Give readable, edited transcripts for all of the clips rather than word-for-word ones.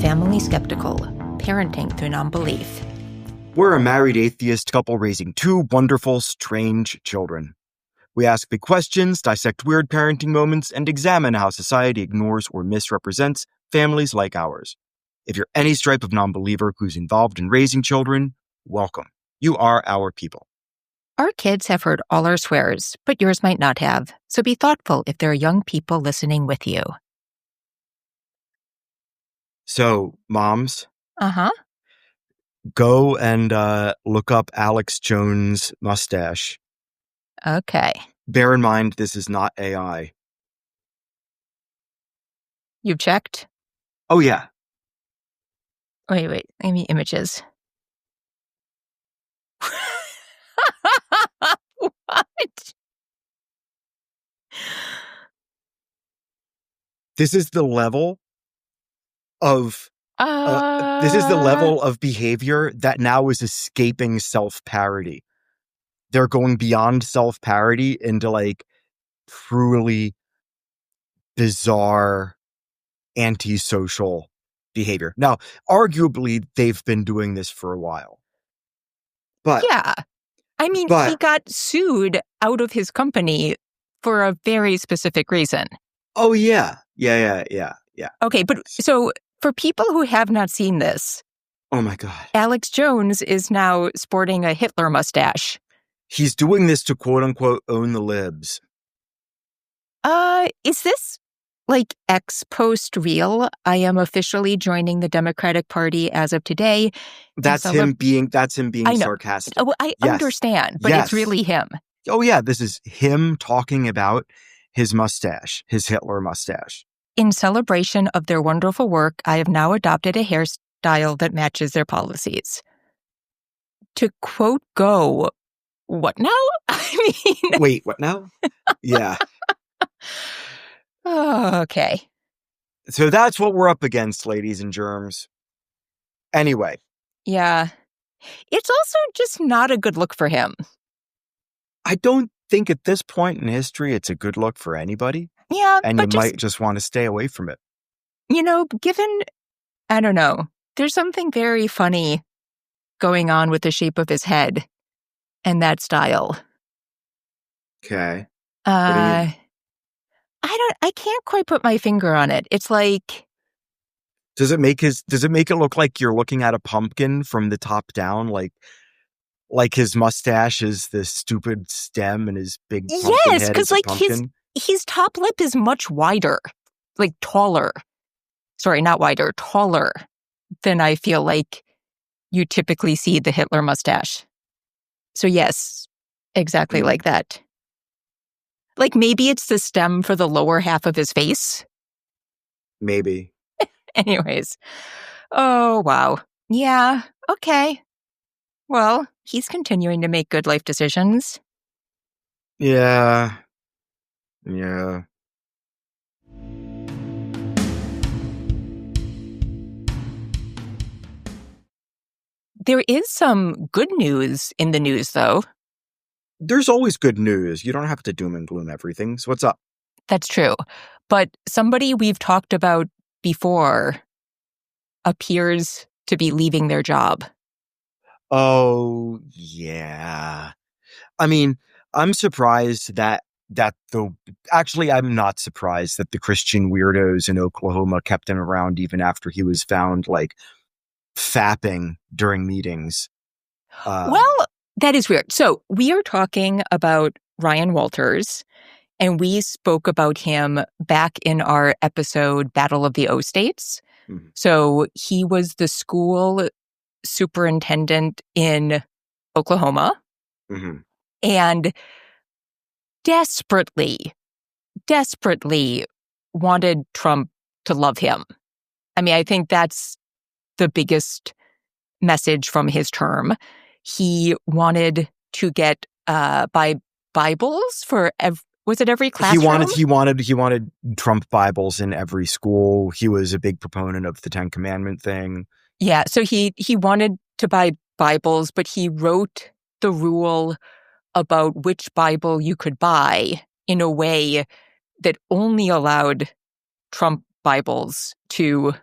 Family Skeptical, Parenting Through Nonbelief. We're a married atheist couple raising two wonderful, strange children. We ask big questions, dissect weird parenting moments, and examine how society ignores or misrepresents families like ours. If you're any stripe of nonbeliever who's involved in raising children, welcome. You are our people. Our kids have heard all our swears, but yours might not have, so be thoughtful if there are young people listening with you. So, moms, Uh-huh. go and look up Alex Jones' mustache. Okay. Bear in mind, this is not AI. You've checked? Oh, yeah. Wait. Give me images. What? This is the level of behavior that now is escaping self-parody. They're going beyond self-parody into like truly bizarre antisocial behavior. Now, arguably, they've been doing this for a while. But yeah. I mean, he got sued out of his company for a very specific reason. Oh, yeah. Yeah. Okay, but so for people who have not seen this, oh my God, Alex Jones is now sporting a Hitler mustache. He's doing this to quote unquote own the libs. Is this like ex post real? I am officially joining the Democratic Party as of today. That's him being sarcastic. Oh, I understand, but it's really him. Oh yeah, this is him talking about his mustache, his Hitler mustache. In celebration of their wonderful work, I have now adopted a hairstyle that matches their policies. To quote Go, what now? I mean... Wait, what now? Yeah. Oh, okay. So that's what we're up against, ladies and germs. Anyway. Yeah. It's also just not a good look for him. I don't think at this point in history it's a good look for anybody. Yeah, and you might just want to stay away from it. You know, I don't know, there's something very funny going on with the shape of his head and that style. Okay. I can't quite put my finger on it. It's like... Does it make it look like you're looking at a pumpkin from the top down? Like his mustache is this stupid stem and his big pumpkin head is a pumpkin? Yes, because like his top lip is much wider, like taller. Sorry, not wider, taller than I feel like you typically see the Hitler mustache. So yes, exactly like that. Like maybe it's the stem for the lower half of his face. Maybe. Anyways. Oh, wow. Yeah, okay. Well, he's continuing to make good life decisions. Yeah. There is some good news in the news, though. There's always good news. You don't have to doom and gloom everything. So what's up? That's true. But somebody we've talked about before appears to be leaving their job. Oh, yeah. I mean, I'm surprised I'm not surprised that the Christian weirdos in Oklahoma kept him around even after he was found, like, fapping during meetings. Well, that is weird. So we are talking about Ryan Walters, and we spoke about him back in our episode, Battle of the O States. Mm-hmm. So he was the school superintendent in Oklahoma. Mm-hmm. And desperately wanted Trump to love him. I mean, I think that's the biggest message from his term. He wanted to get Bibles for was it every classroom? He wanted Trump Bibles in every school. He was a big proponent of the Ten Commandment thing. Yeah, so he wanted to buy Bibles, but he wrote the rule about which Bible you could buy in a way that only allowed Trump Bibles to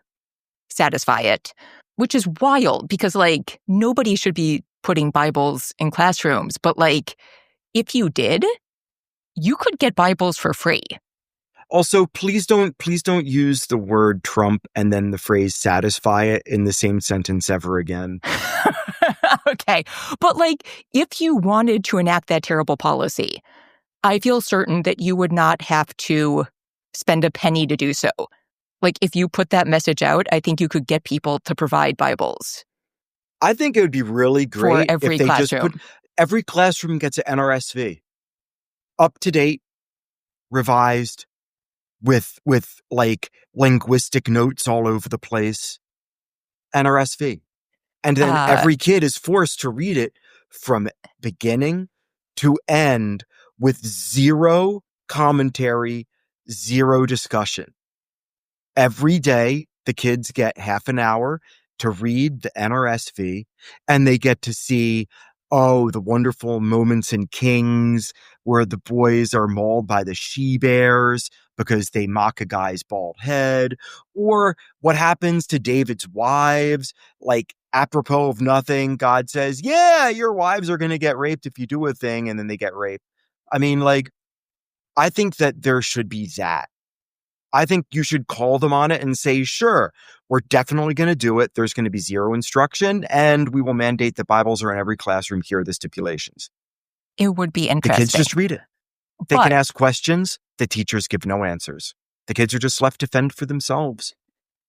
satisfy it, which is wild because, like, nobody should be putting Bibles in classrooms. But, like, if you did, you could get Bibles for free. Also, please don't use the word Trump and then the phrase satisfy it in the same sentence ever again. Okay. But, like, if you wanted to enact that terrible policy, I feel certain that you would not have to spend a penny to do so. Like, if you put that message out, I think you could get people to provide Bibles. I think it would be really great for every if they classroom. just put every classroom gets an NRSV, up to date, revised, with like linguistic notes all over the place. NRSV. And then every kid is forced to read it from beginning to end with zero commentary, zero discussion. Every day, the kids get half an hour to read the NRSV, and they get to see, the wonderful moments in Kings where the boys are mauled by the she-bears because they mock a guy's bald head, or what happens to David's wives, like, apropos of nothing, God says, yeah, your wives are going to get raped if you do a thing, and then they get raped. I mean, like, I think that there should be that. I think you should call them on it and say, sure, we're definitely going to do it. There's going to be zero instruction, and we will mandate that Bibles are in every classroom. Here are the stipulations. It would be interesting. The kids just read it. They can ask questions. The teachers give no answers. The kids are just left to fend for themselves,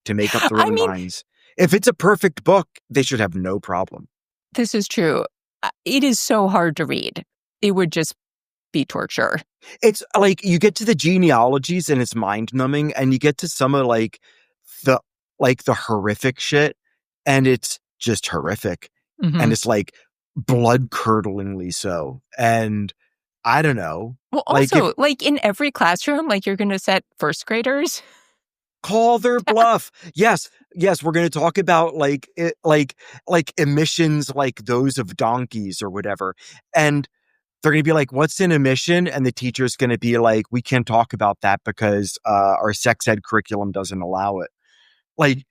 to make up their own minds. If it's a perfect book, they should have no problem. This is true. It is so hard to read. It would just be torture. It's like you get to the genealogies and it's mind-numbing, and you get to some of the horrific shit, and it's just horrific. Mm-hmm. And it's like blood-curdlingly so. And I don't know. Well, also, like in every classroom, like you're going to set first graders. Call their bluff. Yes, we're going to talk about like emissions like those of donkeys or whatever. And they're going to be like, what's an emission? And the teacher's going to be like, we can't talk about that because our sex ed curriculum doesn't allow it. Like,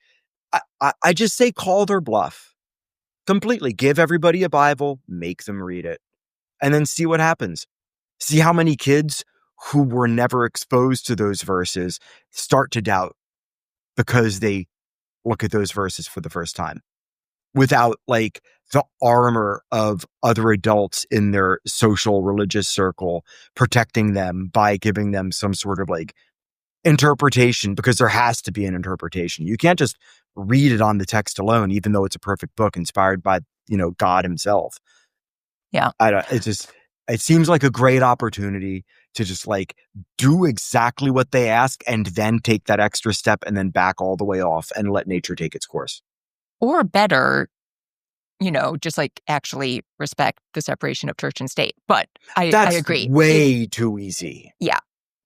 I just say call their bluff completely. Give everybody a Bible, make them read it, and then see what happens. See how many kids who were never exposed to those verses start to doubt because they look at those verses for the first time without like the armor of other adults in their social religious circle protecting them by giving them some sort of like interpretation, because there has to be an interpretation. You can't just read it on the text alone, even though it's a perfect book inspired by, God himself. Yeah. It seems like a great opportunity to just like do exactly what they ask and then take that extra step and then back all the way off and let nature take its course. Or better, just like actually respect the separation of church and state. But I agree. That's way too easy. Yeah.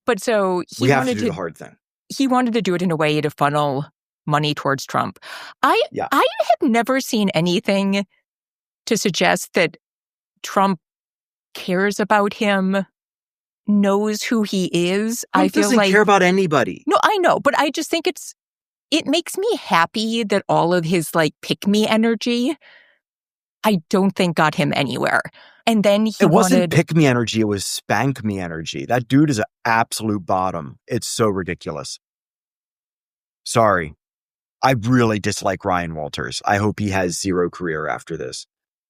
But so we have to do the hard thing. He wanted to do it in a way to funnel money towards Trump. I have never seen anything to suggest that Trump cares about him, knows who he is. Trump doesn't care about anybody. No, I know, but I just think it makes me happy that all of his like pick me energy, I don't think got him anywhere. And then it wasn't pick me energy, it was spank me energy. That dude is an absolute bottom. It's so ridiculous. Sorry. I really dislike Ryan Walters. I hope he has zero career after this.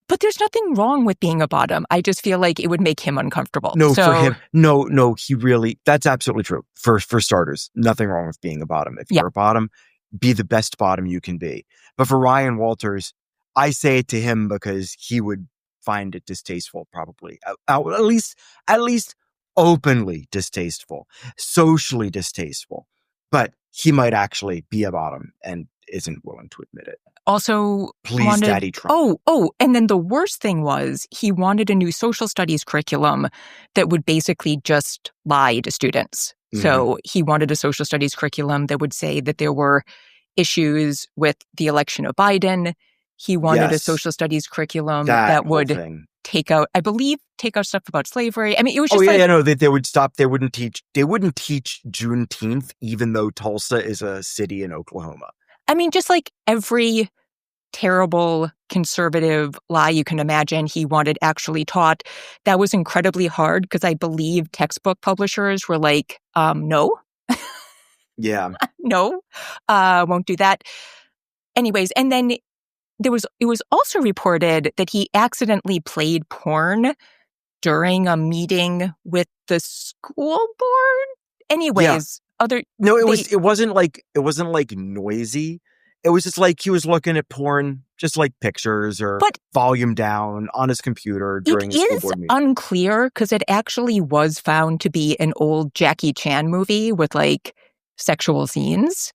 But there's nothing wrong with being a bottom. I just feel like it would make him uncomfortable. No, for him. No, he really, that's absolutely true. For starters, nothing wrong with being a bottom. If you're a bottom, be the best bottom you can be. But for Ryan Walters, I say it to him because he would find it distasteful, probably. At least openly distasteful, socially distasteful. But he might actually be a bottom and isn't willing to admit it. Also, please, Daddy Trump. And then the worst thing was he wanted a new social studies curriculum that would basically just lie to students. Mm-hmm. So he wanted a social studies curriculum that would say that there were issues with the election of Biden. He wanted a social studies curriculum that would take out stuff about slavery. I mean, it was just they would stop. They wouldn't teach Juneteenth, even though Tulsa is a city in Oklahoma. I mean, just like every terrible conservative lie you can imagine he wanted actually taught, that was incredibly hard because I believe textbook publishers were like, no, Yeah. no, won't do that. Anyways, and then it was also reported that he accidentally played porn during a meeting with the school board. Anyways, No, it wasn't like noisy. It was just like he was looking at porn, just like pictures or but volume down on his computer during it a school is board meeting. unclear because it actually was found to be an old Jackie Chan movie with like sexual scenes.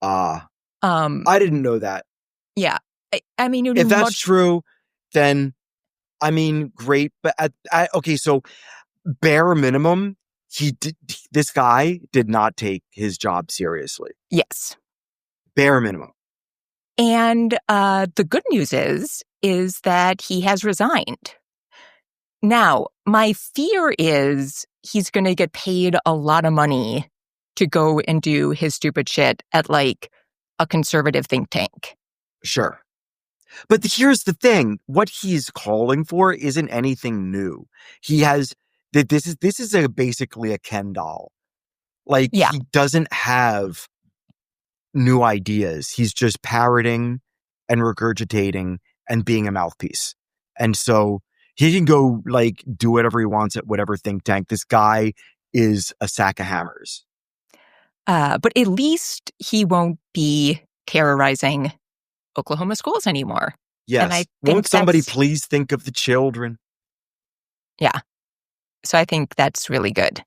I didn't know that. Yeah. I mean, If that's true, then I mean, great. But okay, so bare minimum, this guy did not take his job seriously. Yes. Bare minimum. And the good news is that he has resigned. Now, my fear is he's going to get paid a lot of money to go and do his stupid shit at like a conservative think tank. Sure. But here's the thing. What he's calling for isn't anything new. He has this is basically a Ken doll. Like, yeah. He doesn't have new ideas. He's just parroting and regurgitating and being a mouthpiece. And so he can go like do whatever he wants at whatever think tank. This guy is a sack of hammers. But at least he won't be terrorizing Oklahoma schools anymore. Yes. And I won't somebody please think of the children? Yeah. So I think that's really good.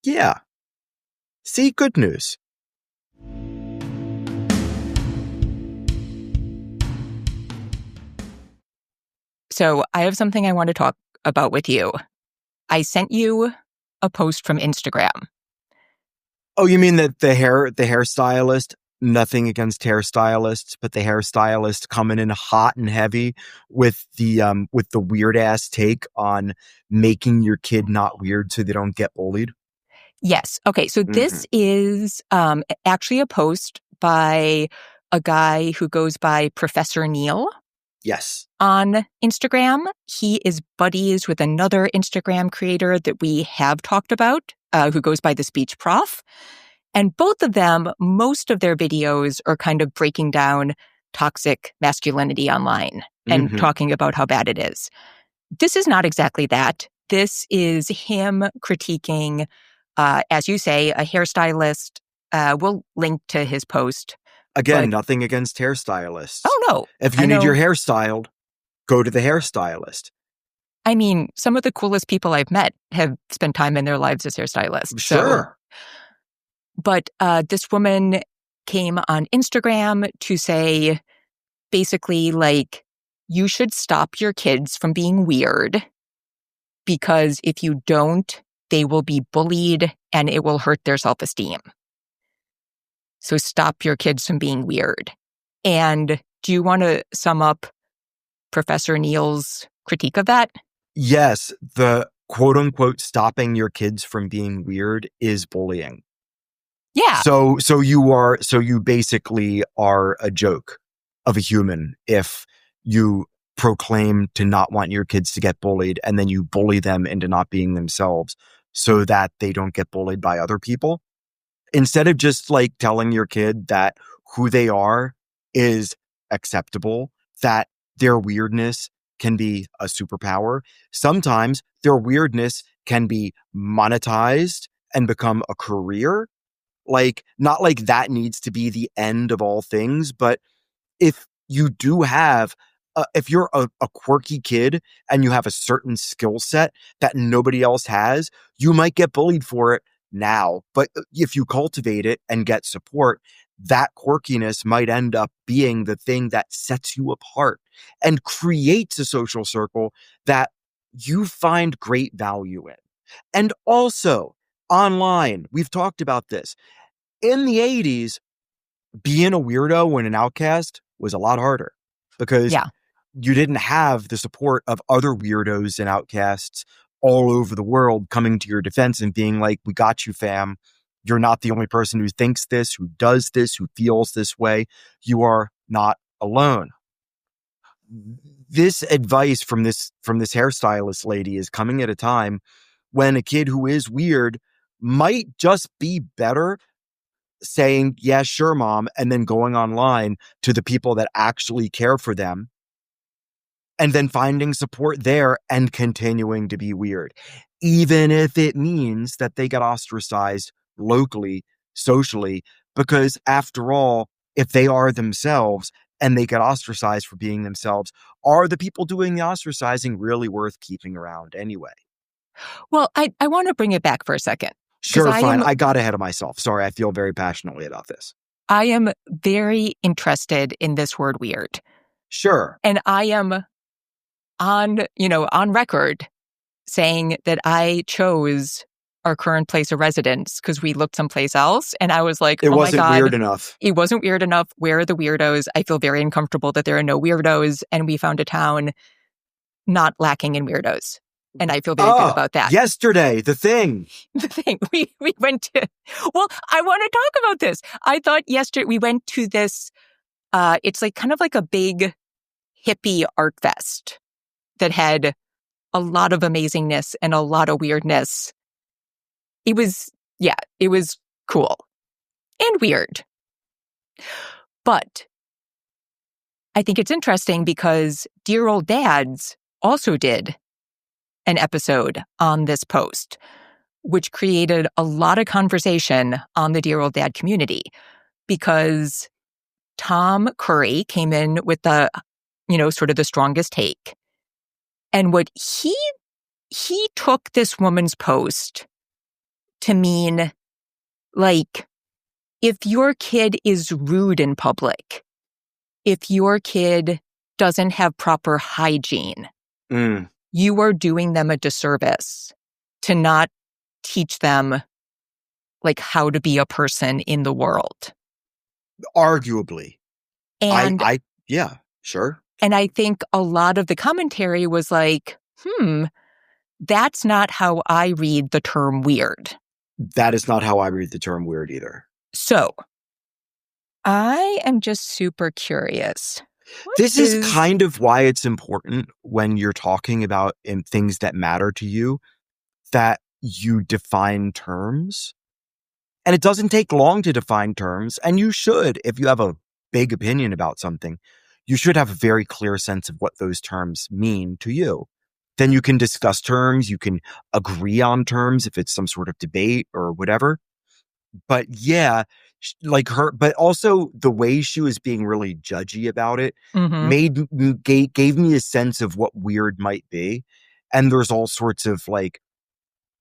Yeah. See, good news. So I have something I want to talk about with you. I sent you a post from Instagram. Oh, you mean that the hairstylist? Nothing against hairstylists, but the hairstylist coming in hot and heavy with the weird ass take on making your kid not weird so they don't get bullied. Yes. Okay. So this is actually a post by a guy who goes by Professor Neil. Yes. On Instagram. He is buddies with another Instagram creator that we have talked about, who goes by the Speech Prof. And both of them, most of their videos are kind of breaking down toxic masculinity online and talking about how bad it is. This is not exactly that. This is him critiquing, as you say, a hairstylist. We'll link to his post. Again, nothing against hairstylists. Oh, no. If you need your hair styled, go to the hairstylist. I mean, some of the coolest people I've met have spent time in their lives as hairstylists. Sure. But this woman came on Instagram to say, basically, like, you should stop your kids from being weird because if you don't, they will be bullied and it will hurt their self-esteem. So stop your kids from being weird. And do you want to sum up Professor Neil's critique of that? Yes, the quote-unquote stopping your kids from being weird is bullying. Yeah. So you basically are a joke of a human if you proclaim to not want your kids to get bullied and then you bully them into not being themselves so that they don't get bullied by other people. Instead of just like telling your kid that who they are is acceptable, that their weirdness can be a superpower. Sometimes their weirdness can be monetized and become a career. Like, not like that needs to be the end of all things, but if you do have, if you're a quirky kid and you have a certain skill set that nobody else has, you might get bullied for it now. But if you cultivate it and get support, that quirkiness might end up being the thing that sets you apart and creates a social circle that you find great value in. And also, online, we've talked about this. In the 80s, being a weirdo and an outcast was a lot harder because you didn't have the support of other weirdos and outcasts all over the world coming to your defense and being like, we got you, fam. You're not the only person who thinks this, who does this, who feels this way. You are not alone. This advice from this hairstylist lady is coming at a time when a kid who is weird might just be better saying, yeah, sure, mom, and then going online to the people that actually care for them and then finding support there and continuing to be weird, even if it means that they get ostracized locally, socially, because after all, if they are themselves and they get ostracized for being themselves, are the people doing the ostracizing really worth keeping around anyway? Well, I want to bring it back for a second. Sure, fine. I got ahead of myself. Sorry, I feel very passionately about this. I am very interested in this word weird. Sure. And I am on record saying that I chose our current place of residence because we looked someplace else. And I was like, it oh wasn't my God, weird enough. It wasn't weird enough. Where are the weirdos? I feel very uncomfortable that there are no weirdos. And we found a town not lacking in weirdos. And I feel very good about that. Yesterday, the thing. We went to, well, I want to talk about this. I thought yesterday we went to this, it's like kind of like a big hippie art fest that had a lot of amazingness and a lot of weirdness. It was cool and weird. But I think it's interesting because Dear Old Dads also did an episode on this post, which created a lot of conversation on the Dear Old Dad community because Tom Curry came in with the, sort of the strongest take. And what he took this woman's post to mean, like, if your kid is rude in public, if your kid doesn't have proper hygiene, you are doing them a disservice to not teach them, like, how to be a person in the world. Arguably. And yeah, sure. And I think a lot of the commentary was like, that's not how I read the term weird. That is not how I read the term weird either. So, I am just super curious. This is kind of why it's important when you're talking about things that matter to you, that you define terms. And it doesn't take long to define terms. And you should, if you have a big opinion about something, you should have a very clear sense of what those terms mean to you. Then you can discuss terms. You can agree on terms if it's some sort of debate or whatever. But yeah, but also the way she was being really judgy about it gave me a sense of what weird might be. And there's all sorts of like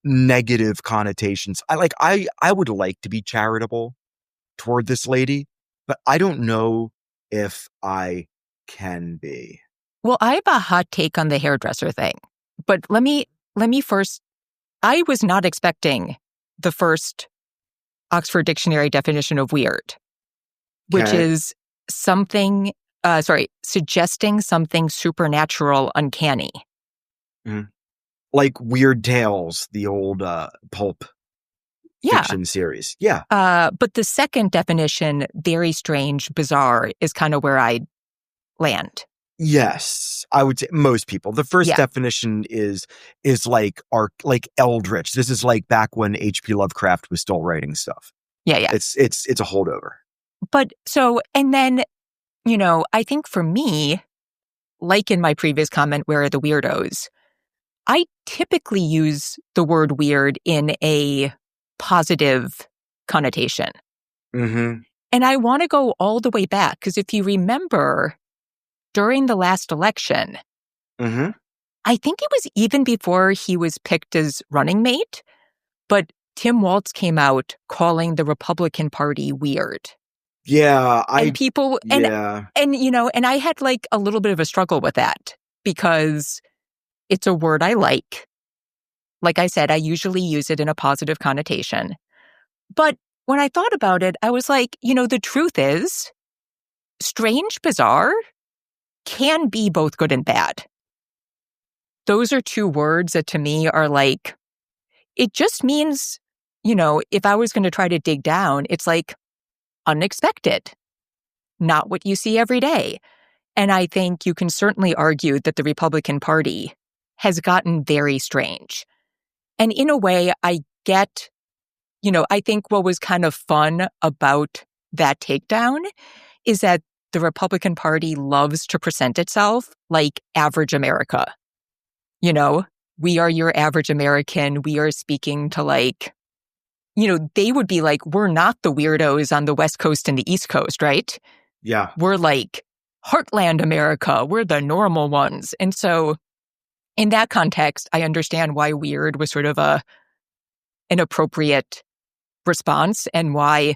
negative connotations. I would like to be charitable toward this lady, but I don't know if I can be. Well, I have a hot take on the hairdresser thing, but let me first, I was not expecting the first Oxford Dictionary definition of weird, which is suggesting something supernatural, uncanny. Like Weird Tales, the old pulp fiction series. Yeah. But the second definition, very strange, bizarre, is kind of where I land. Yes, I would say most people. The first definition is like eldritch. This is like back when H.P. Lovecraft was still writing stuff. Yeah. It's a holdover. But so, and then, I think for me, like in my previous comment, where are the weirdos? I typically use the word weird in a positive connotation. Mm-hmm. And I want to go all the way back, because if you remember, during the last election, I think it was even before he was picked as running mate, but Tim Walz came out calling the Republican Party weird. Yeah. And I had like a little bit of a struggle with that because it's a word I like. Like I said, I usually use it in a positive connotation. But when I thought about it, I was like, the truth is, strange, bizarre can be both good and bad. Those are two words that to me are like, it just means if I was going to try to dig down, it's like unexpected, not what you see every day. And I think you can certainly argue that the Republican Party has gotten very strange. And in a way, I get, I think what was kind of fun about that takedown is that the Republican Party loves to present itself like average America. We are your average American. We are speaking to they would be like, we're not the weirdos on the West Coast and the East Coast, right? Yeah. We're like heartland America. We're the normal ones. And so in that context, I understand why weird was sort of an appropriate response and why,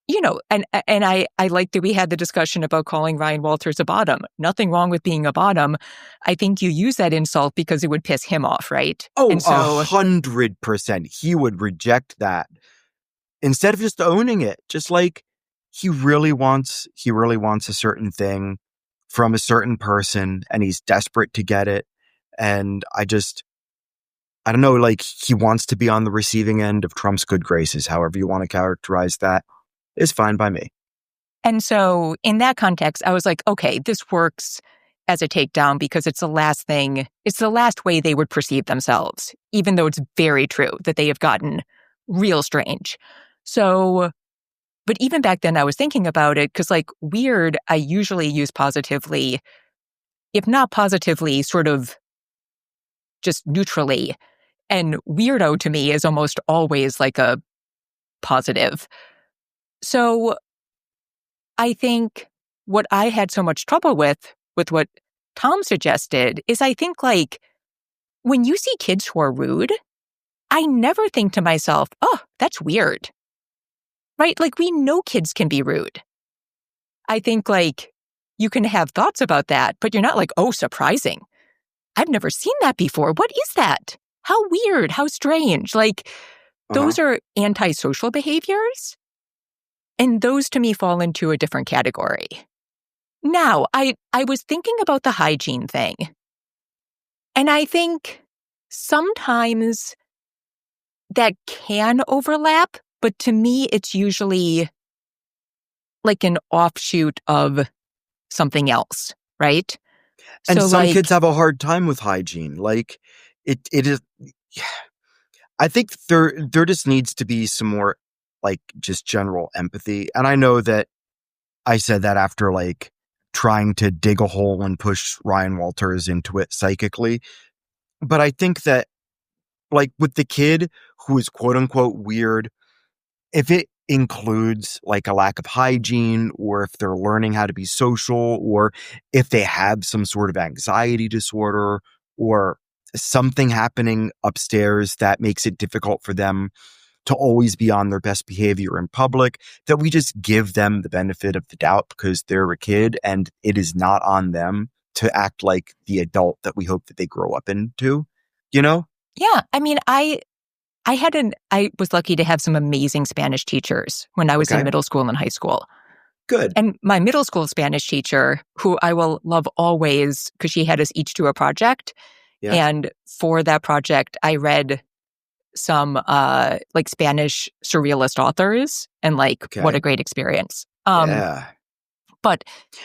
and I like that we had the discussion about calling Ryan Walters a bottom. Nothing wrong with being a bottom. I think you use that insult because it would piss him off, right? Oh, and so 100%. He would reject that instead of just owning it. Just like he really wants a certain thing from a certain person and he's desperate to get it. And I don't know, like he wants to be on the receiving end of Trump's good graces, however you want to characterize that, is fine by me. And so in that context, I was like, okay, this works as a takedown because it's the last way they would perceive themselves, even though it's very true that they have gotten real strange. So, but even back then I was thinking about it because like weird, I usually use positively, if not positively, sort of just neutrally. And weirdo to me is almost always like a positive. So I think what I had so much trouble with what Tom suggested is I think like when you see kids who are rude, I never think to myself, oh, that's weird. Right? Like we know kids can be rude. I think like you can have thoughts about that, but you're not like, oh, surprising. I've never seen that before. What is that? How weird, how strange. Like those are antisocial behaviors. And those to me fall into a different category. Now, I was thinking about the hygiene thing. And I think sometimes that can overlap, but to me, it's usually like an offshoot of something else, right? And so some like, kids have a hard time with hygiene. Like it is. I think there just needs to be some more like just general empathy. And I know that I said that after like trying to dig a hole and push Ryan Walters into it psychically. But I think that like with the kid who is quote unquote weird, if it includes like a lack of hygiene or if they're learning how to be social or if they have some sort of anxiety disorder or something happening upstairs that makes it difficult for them to always be on their best behavior in public, that we just give them the benefit of the doubt because they're a kid and it is not on them to act like the adult that we hope that they grow up into, Yeah. I mean, I was lucky to have some amazing Spanish teachers when I was in middle school and high school. Good. And my middle school Spanish teacher, who I will love always because she had us each do a project. Yeah. And for that project, I read some like Spanish surrealist authors and what a great experience. Yeah.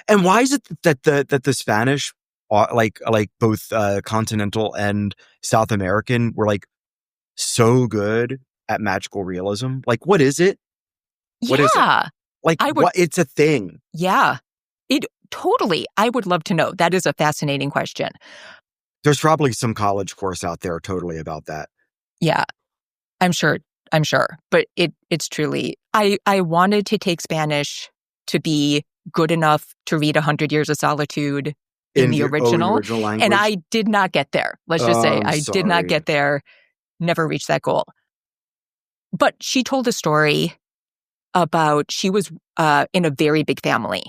And why is it that the Spanish, like both continental and South American, were like so good at magical realism? Like, what is it? What is it? Like, what? It's a thing. Yeah, it totally. I would love to know. That is a fascinating question. There's probably some college course out there totally about that. Yeah, I'm sure. But it's truly, I wanted to take Spanish to be good enough to read 100 Years of Solitude in the original language. And I did not get there. Let's just say I did not get there, never reached that goal. But she told a story about she was in a very big family.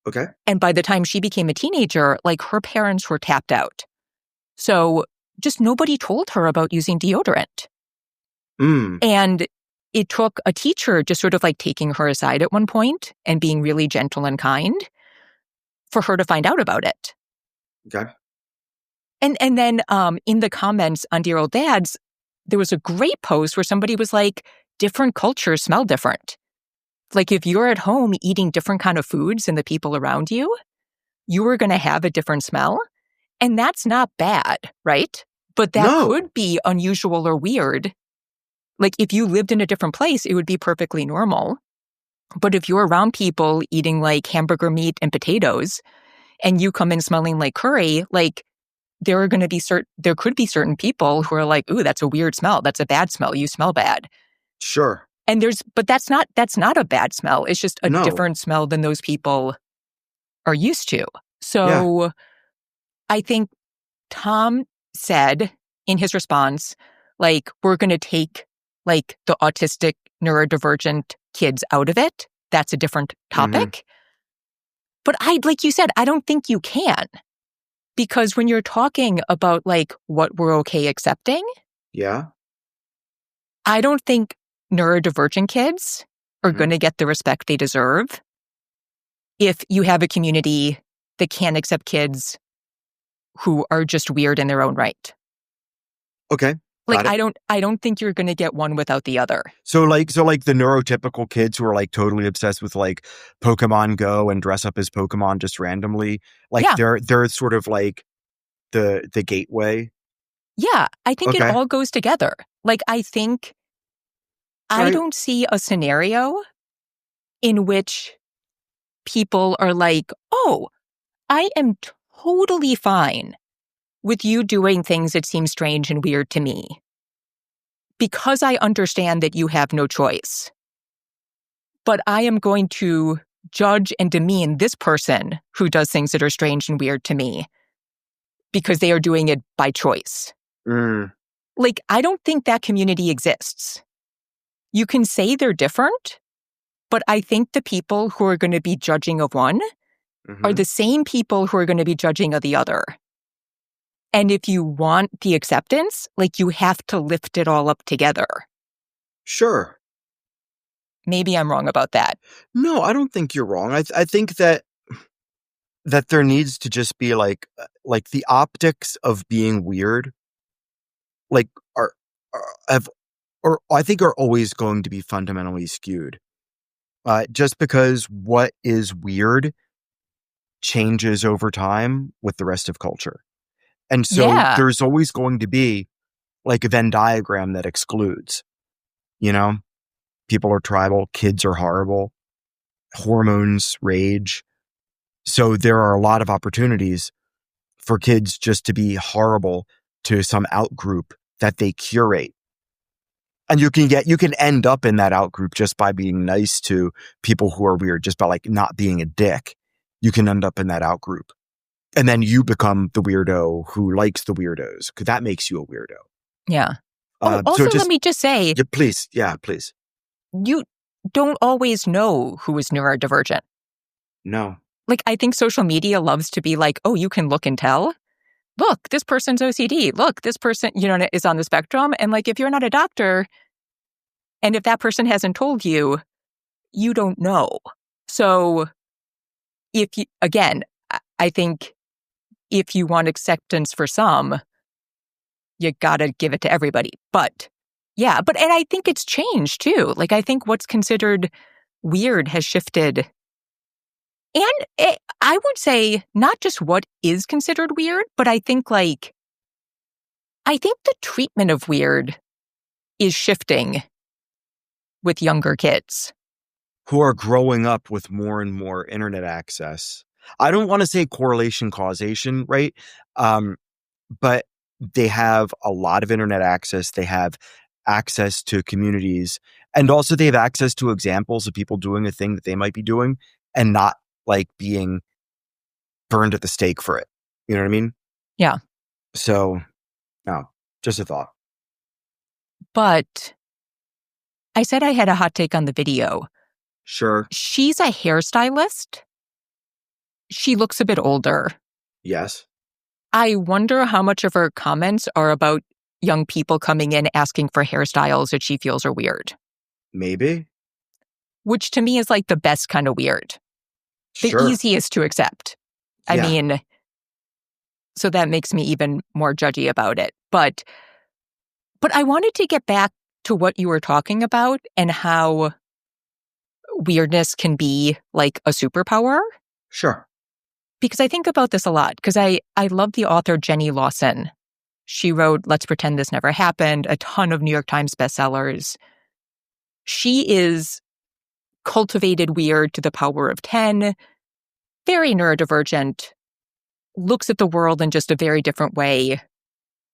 Okay. And by the time she became a teenager, like her parents were tapped out. So just nobody told her about using deodorant. And it took a teacher just sort of like taking her aside at one point and being really gentle and kind for her to find out about it. Okay. And then in the comments on Dear Old Dads, there was a great post where somebody was like, different cultures smell different. Like if you're at home eating different kind of foods than the people around you, you are going to have a different smell. And that's not bad, right? But that No. could be unusual or weird. Like if you lived in a different place, it would be perfectly normal. But if you're around people eating like hamburger meat and potatoes and you come in smelling like curry, like there could be certain people who are like, ooh, that's a weird smell. That's a bad smell. You smell bad. Sure. And but that's not a bad smell. It's just a different smell than those people are used to. So I think Tom said in his response, like, we're going to take like the autistic neurodivergent kids out of it. That's a different topic. But like you said, I don't think you can. Because when you're talking about like what we're okay accepting, I don't think neurodivergent kids are going to get the respect they deserve if you have a community that can't accept kids who are just weird in their own right. Okay. Like I don't think you're going to get one without the other. So like the neurotypical kids who are like totally obsessed with like Pokemon Go and dress up as Pokemon just randomly, like they're sort of like the gateway. Yeah, I think it all goes together. Like I think I don't see a scenario in which people are like, "Oh, I am totally fine with you doing things that seem strange and weird to me, because I understand that you have no choice. But I am going to judge and demean this person who does things that are strange and weird to me because they are doing it by choice." Like, I don't think that community exists. You can say they're different, but I think the people who are going to be judging of one are the same people who are going to be judging of the other. And if you want the acceptance, like you have to lift it all up together. Sure. Maybe I'm wrong about that. No, I don't think you're wrong. I think that there needs to just be like the optics of being weird, like I think are always going to be fundamentally skewed. Just because what is weird changes over time with the rest of culture. And so there's always going to be like a Venn diagram that excludes, you know, people are tribal, kids are horrible, hormones rage. So there are a lot of opportunities for kids just to be horrible to some out group that they curate. And you can end up in that out group just by being nice to people who are weird, just by like not being a dick. You can end up in that out group. And then you become the weirdo who likes the weirdos, because that makes you a weirdo. Yeah. Also, let me just say. Yeah, please. Yeah, please. You don't always know who is neurodivergent. No. Like, I think social media loves to be like, oh, you can look and tell. Look, this person's OCD. Look, this person, is on the spectrum. And like, if you're not a doctor, and if that person hasn't told you, you don't know. So I think if you want acceptance for some, you gotta give it to everybody. But and I think it's changed too. Like, I think what's considered weird has shifted. And I would say not just what is considered weird, but I think the treatment of weird is shifting with younger kids who are growing up with more and more internet access. I don't want to say correlation causation, right? But they have a lot of internet access. They have access to communities, and also they have access to examples of people doing a thing that they might be doing and not like being burned at the stake for it. You know what I mean? Yeah. So, no, just a thought. But I said I had a hot take on the video. Sure. She's a hairstylist. She looks a bit older. Yes. I wonder how much of her comments are about young people coming in asking for hairstyles that she feels are weird. Maybe. Which to me is like the best kind of weird. The easiest to accept. I mean, so that makes me even more judgy about it. But I wanted to get back to what you were talking about and how weirdness can be like a superpower. Sure. Because I think about this a lot, because I love the author Jenny Lawson. She wrote Let's Pretend This Never Happened, a ton of New York Times bestsellers. She is cultivated weird to the power of 10, very neurodivergent, looks at the world in just a very different way,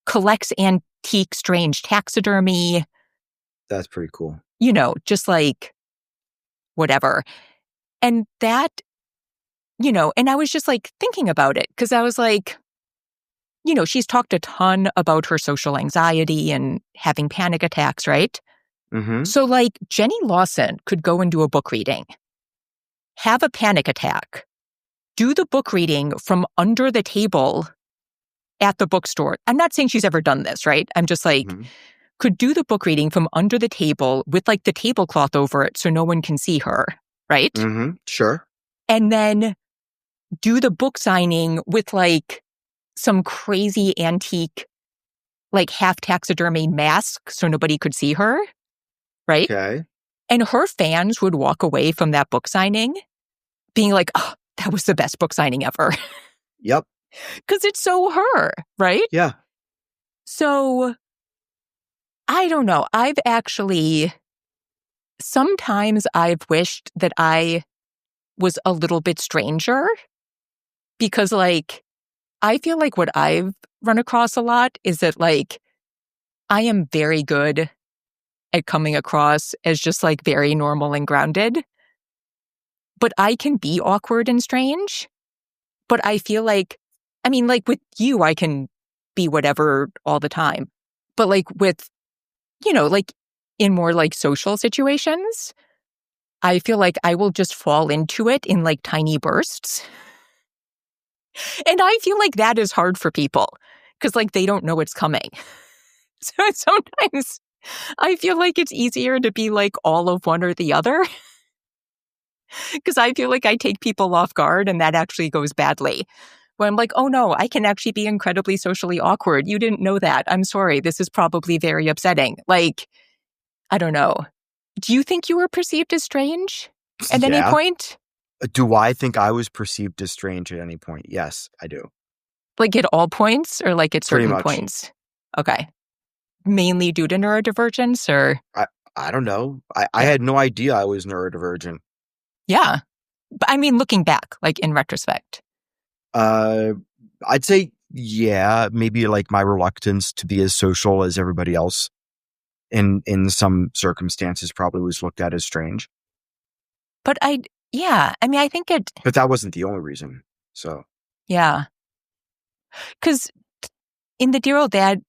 collects antique, strange taxidermy. That's pretty cool. You know, just like whatever. And that, you know, and I was just like thinking about it because I was like, you know, she's talked a ton about her social anxiety and having panic attacks, right? Mm-hmm. So like Jenny Lawson could go and do a book reading, have a panic attack, do the book reading from under the table at the bookstore. I'm not saying she's ever done this, right? I'm just like, could do the book reading from under the table with like the tablecloth over it so no one can see her, right? Mm-hmm. Sure. And then do the book signing with like some crazy antique, like half taxidermy mask so nobody could see her, right? Okay. And her fans would walk away from that book signing being like, oh, that was the best book signing ever. Yep. Because it's so her, right? Yeah. So I don't know. Sometimes I've wished that I was a little bit stranger because like, I feel like what I've run across a lot is that like, I am very good at coming across as just like very normal and grounded. But I can be awkward and strange. But I feel like, I mean, like with you, I can be whatever all the time. But like with, you know, like in more like social situations, I feel like I will just fall into it in like tiny bursts. And I feel like that is hard for people because like they don't know it's coming. So sometimes I feel like it's easier to be like all of one or the other because I feel like I take people off guard and that actually goes badly. When I'm like, oh no, I can actually be incredibly socially awkward. You didn't know that. I'm sorry. This is probably very upsetting. Like, I don't know. Do you think you were perceived as strange at any point? Do I think I was perceived as strange at any point? Yes, I do. Like at all points or like at certain Pretty much. points? Okay. Mainly due to neurodivergence or? I don't know. I had no idea I was neurodivergent. Yeah. But I mean, looking back, like in retrospect. I'd say, yeah, maybe like my reluctance to be as social as everybody else in some circumstances probably was looked at as strange. But I mean, I think it... But that wasn't the only reason, so. Yeah. Because in the Dear Old Dad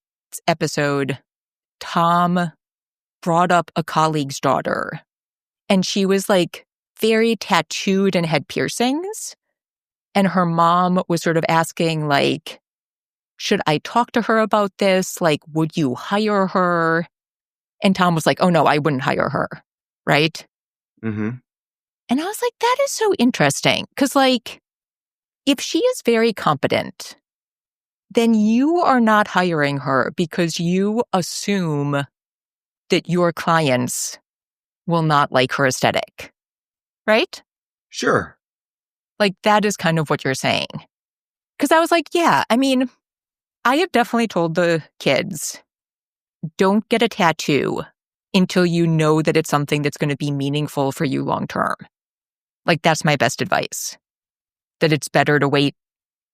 episode, Tom brought up a colleague's daughter, and she was like very tattooed and had piercings. And her mom was sort of asking, like, should I talk to her about this? Like, would you hire her? And Tom was like, oh, no, I wouldn't hire her. Right? Mm-hmm. And I was like, that is so interesting. Because, like, if she is very competent, then you are not hiring her because you assume that your clients will not like her aesthetic. Right? Sure. Like, that is kind of what you're saying. Because I was like, yeah, I mean, I have definitely told the kids, don't get a tattoo until you know that it's something that's going to be meaningful for you long term. Like, that's my best advice. That it's better to wait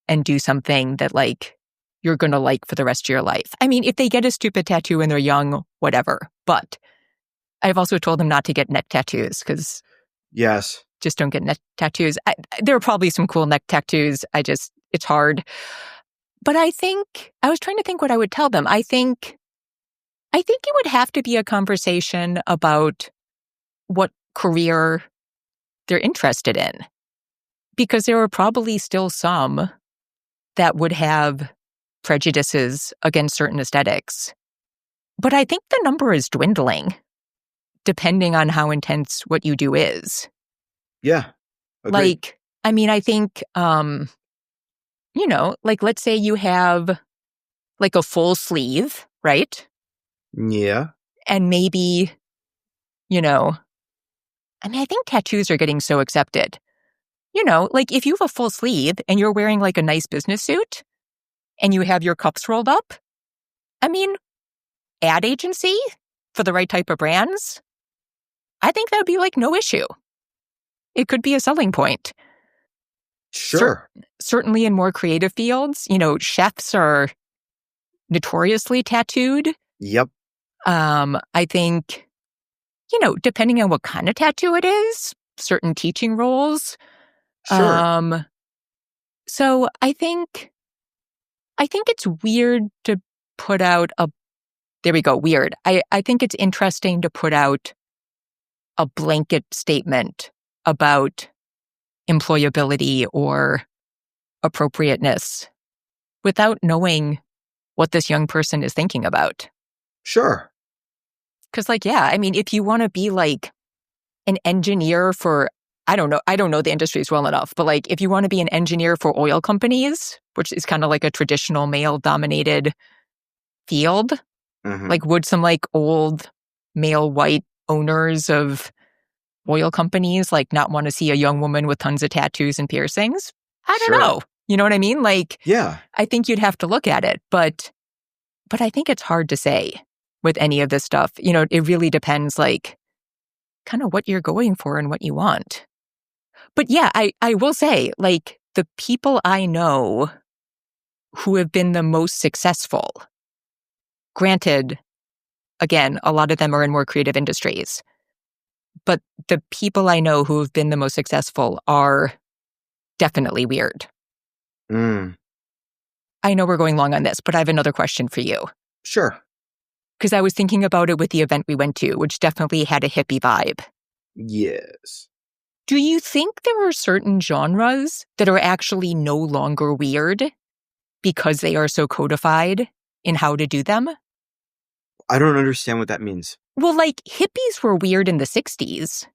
and do something that, like, you're going to like for the rest of your life. I mean, if they get a stupid tattoo when they're young, whatever. But I've also told them not to get neck tattoos because... Yes. Just don't get neck tattoos. There are probably some cool neck tattoos. It's hard. But I was trying to think what I would tell them. I think it would have to be a conversation about what career they're interested in. Because there are probably still some that would have prejudices against certain aesthetics. But I think the number is dwindling, depending on how intense what you do is. Yeah. Agreed. Like, I mean, I think, you know, like, let's say you have like a full sleeve, right? Yeah. And maybe, I think tattoos are getting so accepted. Like if you have a full sleeve and you're wearing like a nice business suit and you have your cuffs rolled up, ad agency for the right type of brands, I think that would be like no issue. It could be a selling point. Sure. Certainly in more creative fields, chefs are notoriously tattooed. Yep. I think, depending on what kind of tattoo it is, certain teaching roles. Sure. So I think it's weird to put out there we go, weird. I think it's interesting to put out a blanket statement about employability or appropriateness without knowing what this young person is thinking about. Sure. Because, if you want to be like an engineer for, I don't know the industries well enough, but like if you want to be an engineer for oil companies, which is kind of like a traditional male-dominated field, like would some like old male white owners of oil companies like not want to see a young woman with tons of tattoos and piercings? I don't know. You know what I mean? Like, yeah, I think you'd have to look at it, but I think it's hard to say with any of this stuff. It really depends, like, kind of what you're going for and what you want. But yeah, I will say, like, the people I know who have been the most successful, granted, again, a lot of them are in more creative industries, but the people I know who have been the most successful are definitely weird. I know we're going long on this, but I have another question for you. Sure. Because I was thinking about it with the event we went to, which definitely had a hippie vibe. Yes. Do you think there are certain genres that are actually no longer weird because they are so codified in how to do them? I don't understand what that means. Well, like, hippies were weird in the 60s.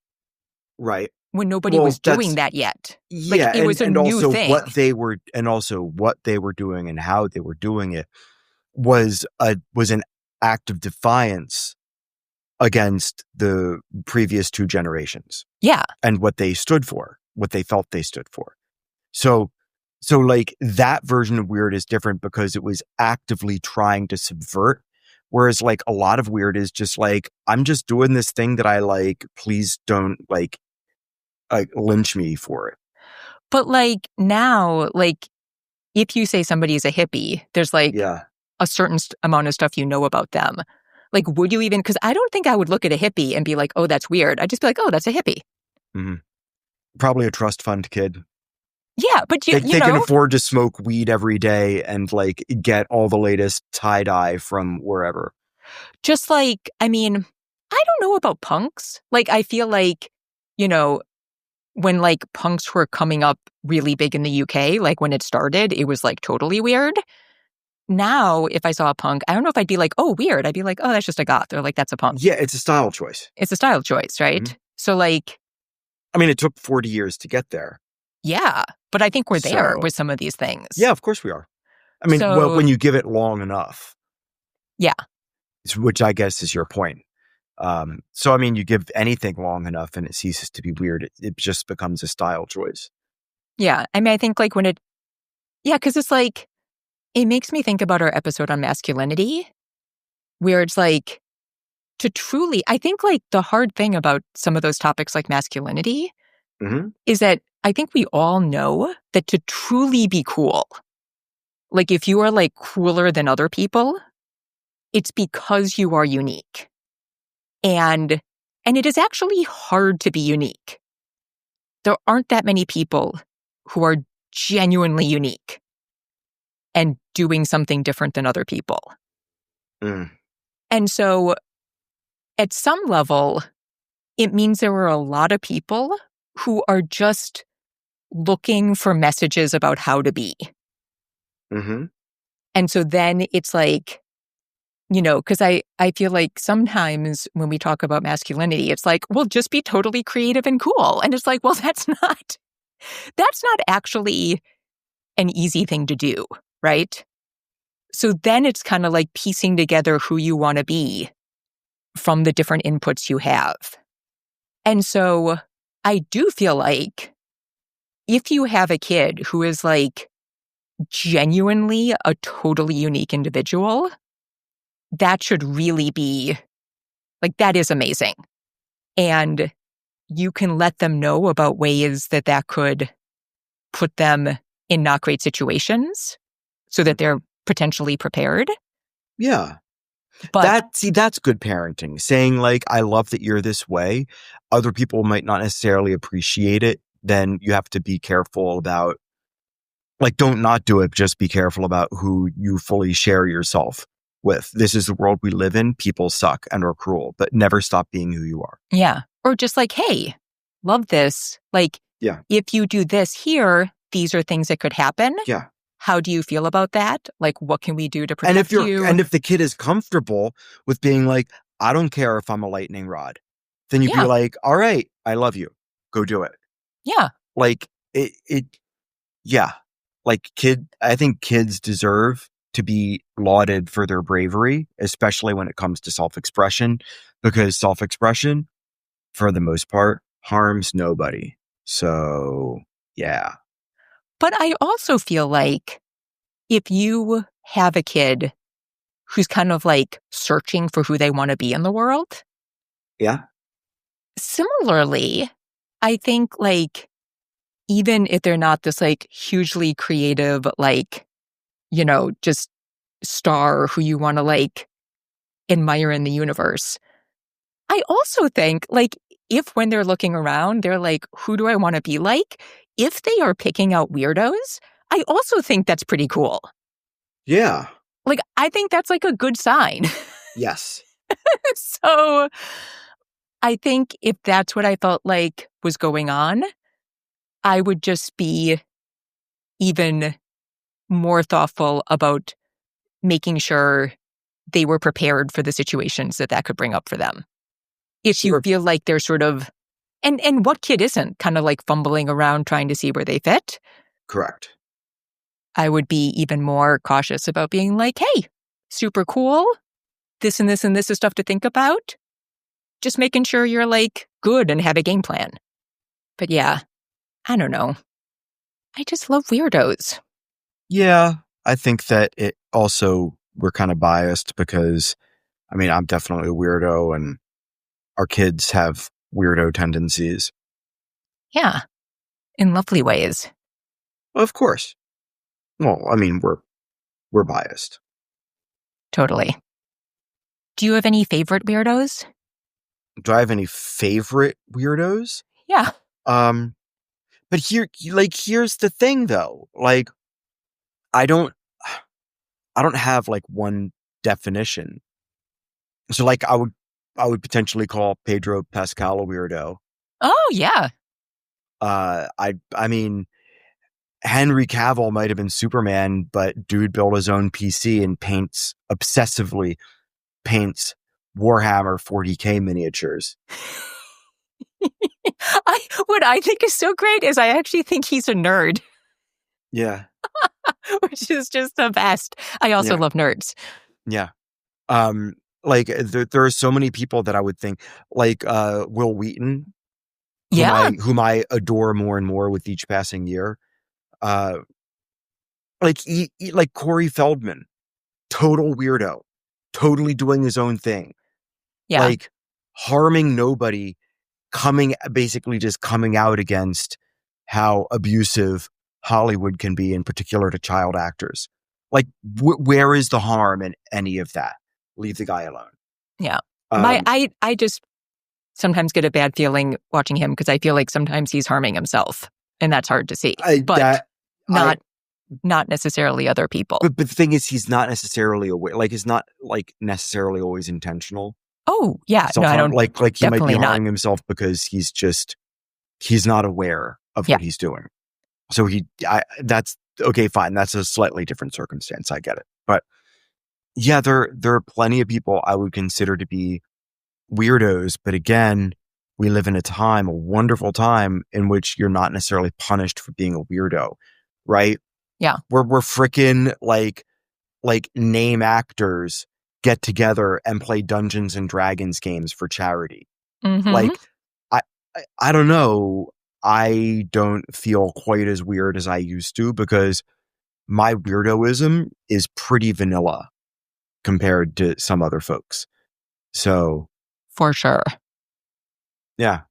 Right. When nobody was doing that yet. Yeah, like, it was a new thing. What they were doing and how they were doing it was an act of defiance against the previous two generations. Yeah. And what they stood for, what they felt they stood for. So like that version of weird is different because it was actively trying to subvert. Whereas like a lot of weird is just like, I'm just doing this thing that I like, please don't like lynch me for it. But like now, like if you say somebody's a hippie, there's like a certain amount of stuff you know about them. Like, would you even, because I don't think I would look at a hippie and be like, oh, that's weird. I'd just be like, oh, that's a hippie. Mm-hmm. Probably a trust fund kid. Yeah, but they can afford to smoke weed every day and like get all the latest tie-dye from wherever. Just like, I don't know about punks. Like, I feel like, when like punks were coming up really big in the UK, like when it started, it was like totally weird. Now, if I saw a punk, I don't know if I'd be like, oh, weird. I'd be like, oh, that's just a goth. Or like, that's a punk. Yeah, it's a style choice. It's a style choice, right? Mm-hmm. So like... it took 40 years to get there. Yeah, but I think we're there with some of these things. Yeah, of course we are. Well, when you give it long enough. Yeah. Which I guess is your point. You give anything long enough and it ceases to be weird. It just becomes a style choice. Yeah. I think like when because it's like, it makes me think about our episode on masculinity, where it's like, to truly, I think like the hard thing about some of those topics like masculinity is that I think we all know that to truly be cool, like if you are like cooler than other people, it's because you are unique. And it is actually hard to be unique. There aren't that many people who are genuinely unique and doing something different than other people. And so at some level, it means there are a lot of people who are just looking for messages about how to be. And so then it's like, because I feel like sometimes when we talk about masculinity, it's like, well, just be totally creative and cool. And it's like, well, that's not actually an easy thing to do, right? So then it's kind of like piecing together who you want to be from the different inputs you have. And so I do feel like if you have a kid who is like genuinely a totally unique individual, that should really be like, that is amazing. And you can let them know about ways that that could put them in not great situations so that they're potentially prepared. Yeah. But that's good parenting. Saying like, I love that you're this way. Other people might not necessarily appreciate it. Then you have to be careful about, like, don't not do it. Just be careful about who you fully share yourself with. This is the world we live in. People suck and are cruel, but never stop being who you are. yeah. Or just like, hey, love this. Like, Yeah. if you do this here, these are things that could happen. Yeah. How do you feel about that? Like, what can we do to protect you? And if the kid is comfortable with being like, I don't care if I'm a lightning rod, then you'd be like, all right, I love you. Go do it. Yeah. Like yeah. Like I think kids deserve to be lauded for their bravery, especially when it comes to self-expression, because self-expression, for the most part, harms nobody. So, yeah. But I also feel like if you have a kid who's kind of like searching for who they want to be in the world. Yeah. Similarly, I think like, even if they're not this like hugely creative, like, you know, just star who you want to like admire in the universe, I also think like, if when they're looking around, they're like, who do I want to be like? If they are picking out weirdos, I also think that's pretty cool. Yeah. Like, I think that's like a good sign. Yes. So I think if that's what I felt like was going on, I would just be even more thoughtful about making sure they were prepared for the situations that that could bring up for them. If you feel like they're sort of, and what kid isn't kind of like fumbling around trying to see where they fit? Correct. I would be even more cautious about being like, hey, super cool. This and this and this is stuff to think about. Just making sure you're like good and have a game plan. But yeah, I don't know. I just love weirdos. Yeah. I think that it also, we're kind of biased because, I mean, I'm definitely a weirdo and our kids have weirdo tendencies. Yeah. In lovely ways. Of course. Well, I mean, we're biased. Totally. Do you have any favorite weirdos? Do I have any favorite weirdos? Yeah. But here's the thing though. Like, I don't have like one definition. So like I would potentially call Pedro Pascal a weirdo. Oh, yeah. I mean, Henry Cavill might have been Superman, but dude built his own PC and obsessively paints Warhammer 40K miniatures. What I think is so great is I actually think he's a nerd. Yeah. Which is just the best. I also love nerds. Yeah. Like there are so many people that I would think, like Will Wheaton, whom I adore more and more with each passing year. Like like Corey Feldman, total weirdo, totally doing his own thing. Yeah. Like harming nobody, basically just coming out against how abusive Hollywood can be, in particular to child actors. Like, where is the harm in any of that? Leave the guy alone. Yeah. I just sometimes get a bad feeling watching him because I feel like sometimes he's harming himself, and that's hard to see. Not necessarily other people. But the thing is, he's not necessarily aware. Like, it's not like necessarily always intentional. Oh yeah, no, I don't. Like he might be harming himself because he's not aware of what he's doing. So that's okay, fine. That's a slightly different circumstance. I get it. But yeah, there are plenty of people I would consider to be weirdos. But again, we live in a wonderful time in which you're not necessarily punished for being a weirdo, right? Yeah. We're freaking like name actors get together and play Dungeons and Dragons games for charity. Mm-hmm. Like, I don't know. I don't feel quite as weird as I used to because my weirdoism is pretty vanilla compared to some other folks. So, for sure. yeah.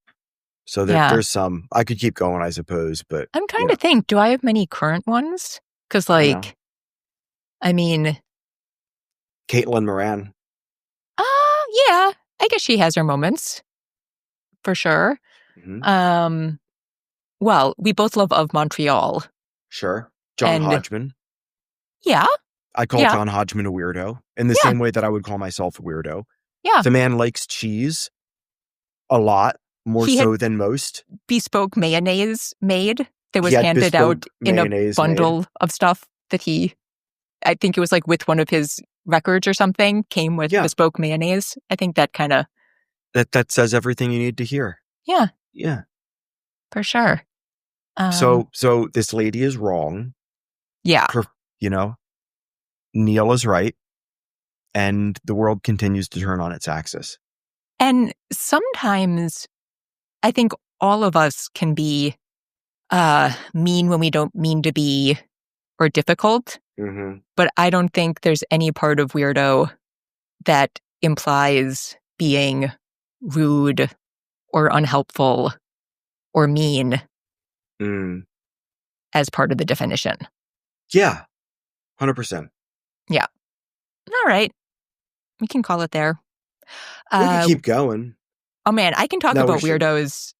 So there's some. I could keep going, I suppose, but I'm trying to think. Do I have many current ones? Because, like, I mean, Caitlin Moran. Yeah, I guess she has her moments, for sure. Mm-hmm. Well, we both love Of Montreal. Sure. John Hodgman. Yeah. I call John Hodgman a weirdo in the same way that I would call myself a weirdo. Yeah. The man likes cheese a lot, more so than most. Bespoke mayonnaise made that was handed out in a bundle of stuff that I think it was like with one of his records or something, came with bespoke mayonnaise. I think that kind of... That says everything you need to hear. Yeah. Yeah. For sure. So this lady is wrong. Yeah. Neil is right. And the world continues to turn on its axis. And sometimes I think all of us can be mean when we don't mean to be, or difficult. Mm-hmm. But I don't think there's any part of weirdo that implies being rude or unhelpful or mean as part of the definition. Yeah, 100%. Yeah. All right. We can call it there. We can keep going. Oh, man, I can talk about weirdos.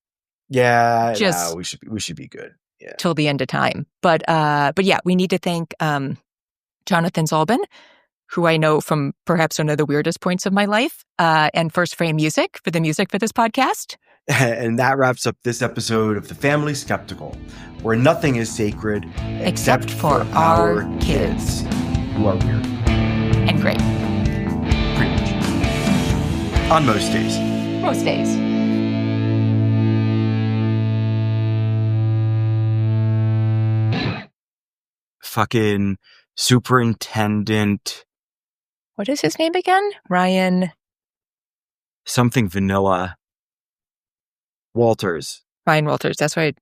Yeah, we should be good. Yeah. Till the end of time. But yeah, we need to thank Jonathan Zalbin, who I know from perhaps one of the weirdest points of my life, and First Frame Music for the music for this podcast. And that wraps up this episode of The Family Skeptical, where nothing is sacred except for our kids. Who are weird. And great. Pretty much. On most days. Most days. Fucking superintendent. What is his name again? Ryan. Something vanilla. Walters. Ryan Walters. That's what I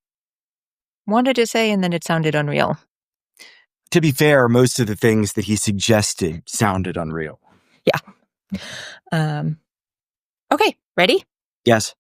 wanted to say, and then it sounded unreal. To be fair, most of the things that he suggested sounded unreal. Yeah. Okay, ready? Yes.